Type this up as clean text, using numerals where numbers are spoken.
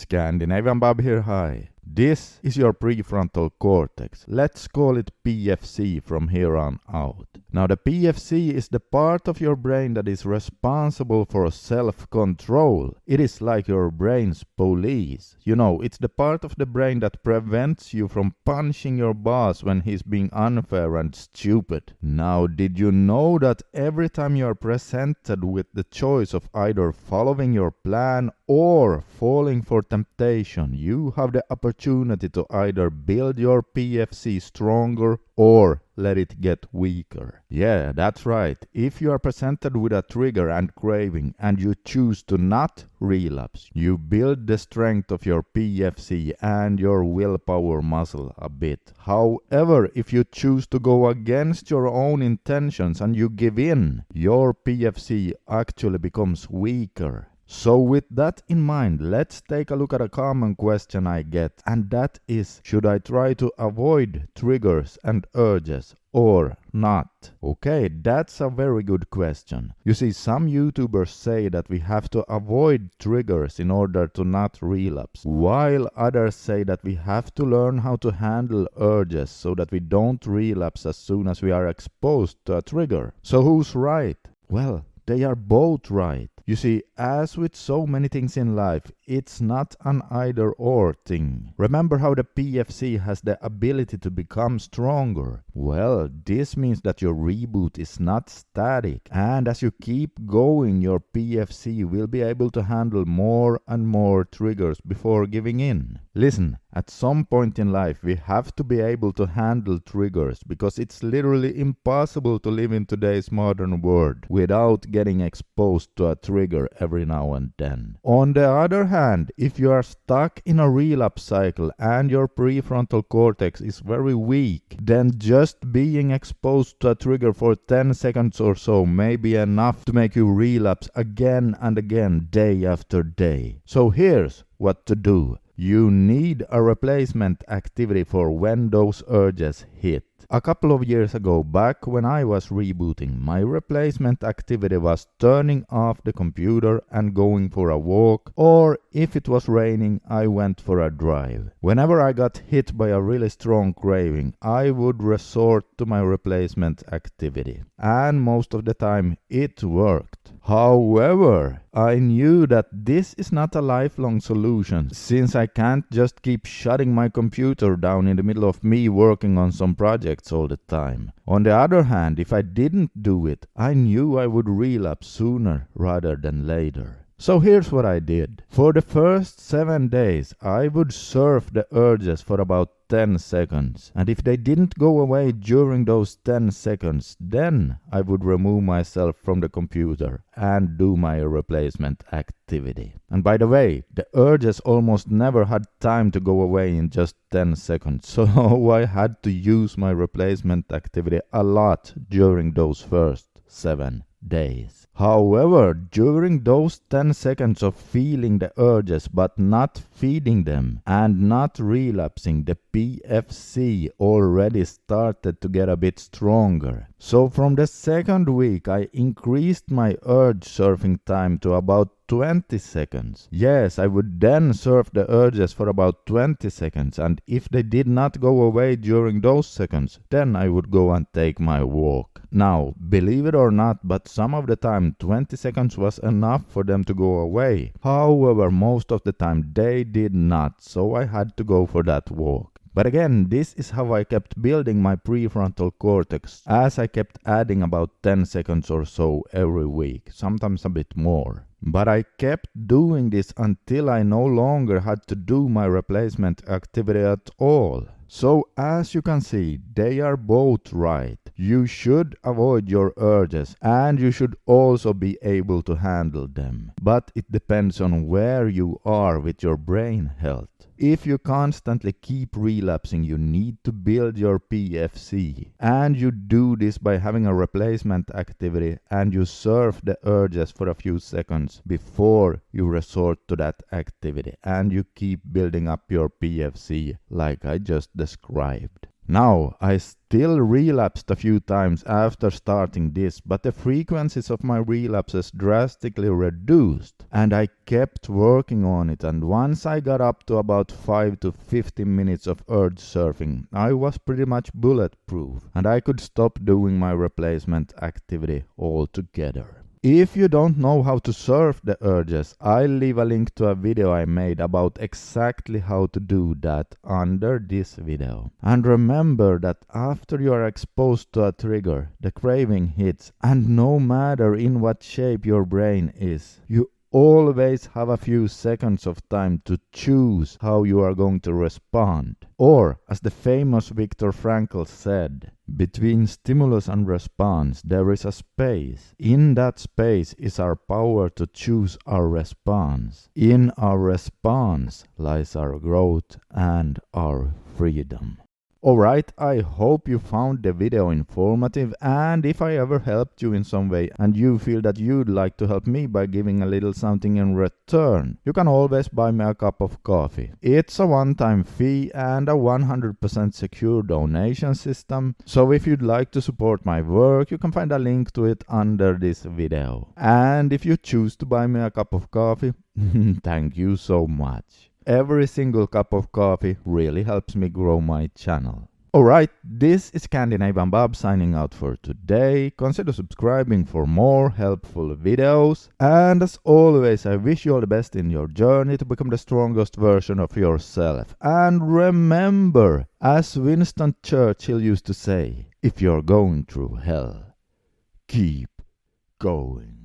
Scandinavian Bob here, hi. This is your prefrontal cortex. Let's call it PFC from here on out. Now the PFC is the part of your brain that is responsible for self-control. It is like your brain's police. You know, it's the part of the brain that prevents you from punching your boss when he's being unfair and stupid. Now, did you know that every time you are presented with the choice of either following your plan or falling for temptation, you have the opportunity to either build your PFC stronger or let it get weaker. Yeah, that's right. If you are presented with a trigger and craving and you choose to not relapse, you build the strength of your PFC and your willpower muscle a bit. However, if you choose to go against your own intentions and you give in, your PFC actually becomes weaker. So with that in mind, let's take a look at a common question I get, and that is, should I try to avoid triggers and urges or not? Okay, that's a very good question. You see, some YouTubers say that we have to avoid triggers in order to not relapse, while others say that we have to learn how to handle urges so that we don't relapse as soon as we are exposed to a trigger. So who's right? Well, they are both right. You see, as with so many things in life, it's not an either-or thing. Remember how the PFC has the ability to become stronger? Well, this means that your reboot is not static, and as you keep going, your PFC will be able to handle more and more triggers before giving in. Listen, at some point in life, we have to be able to handle triggers because it's literally impossible to live in today's modern world without getting exposed to a trigger every now and then. On the other hand, if you are stuck in a relapse cycle and your prefrontal cortex is very weak, then just being exposed to a trigger for 10 seconds or so may be enough to make you relapse again and again, day after day. So here's what to do. You need a replacement activity for when those urges hit. A couple of years ago, back when I was rebooting, my replacement activity was turning off the computer and going for a walk, or if it was raining, I went for a drive. Whenever I got hit by a really strong craving, I would resort to my replacement activity. And most of the time, it worked. However, I knew that this is not a lifelong solution, since I can't just keep shutting my computer down in the middle of me working on some projects all the time. On the other hand, if I didn't do it, I knew I would relapse sooner rather than later. So here's what I did. For the first 7 days, I would surf the urges for about 10 seconds. And if they didn't go away during those 10 seconds, then I would remove myself from the computer and do my replacement activity. And by the way, the urges almost never had time to go away in just 10 seconds. So I had to use my replacement activity a lot during those first 7 days. However, during those 10 seconds of feeling the urges but not feeding them and not relapsing, the PFC already started to get a bit stronger. So from the second week, I increased my urge surfing time to about 20 seconds. Yes, I would then surf the urges for about 20 seconds, and if they did not go away during those seconds, then I would go and take my walk. Now, believe it or not, but some of the time 20 seconds was enough for them to go away. However, most of the time they did not, so I had to go for that walk. But again, this is how I kept building my prefrontal cortex, as I kept adding about 10 seconds or so every week, sometimes a bit more. But I kept doing this until I no longer had to do my replacement activity at all. So as you can see, they are both right. You should avoid your urges and you should also be able to handle them. But it depends on where you are with your brain health. If you constantly keep relapsing, you need to build your PFC. And you do this by having a replacement activity and you surf the urges for a few seconds before you resort to that activity. And you keep building up your PFC like I just described. Now, I still relapsed a few times after starting this, but the frequencies of my relapses drastically reduced, and I kept working on it, and once I got up to about 5 to 15 minutes of urge surfing, I was pretty much bulletproof, and I could stop doing my replacement activity altogether. If you don't know how to surf the urges, I'll leave a link to a video I made about exactly how to do that under this video. And remember that after you are exposed to a trigger, the craving hits, and no matter in what shape your brain is, you always have a few seconds of time to choose how you are going to respond. Or, as the famous Viktor Frankl said, between stimulus and response there is a space. In that space is our power to choose our response. In our response lies our growth and our freedom. Alright, I hope you found the video informative, and if I ever helped you in some way and you feel that you'd like to help me by giving a little something in return, you can always buy me a cup of coffee. It's a one-time fee and a 100% secure donation system, so if you'd like to support my work, you can find a link to it under this video. And if you choose to buy me a cup of coffee, thank you so much. Every single cup of coffee really helps me grow my channel. Alright, this is Scandinavian Bob signing out for today. Consider subscribing for more helpful videos. And as always, I wish you all the best in your journey to become the strongest version of yourself. And remember, as Winston Churchill used to say, if you're going through hell, keep going.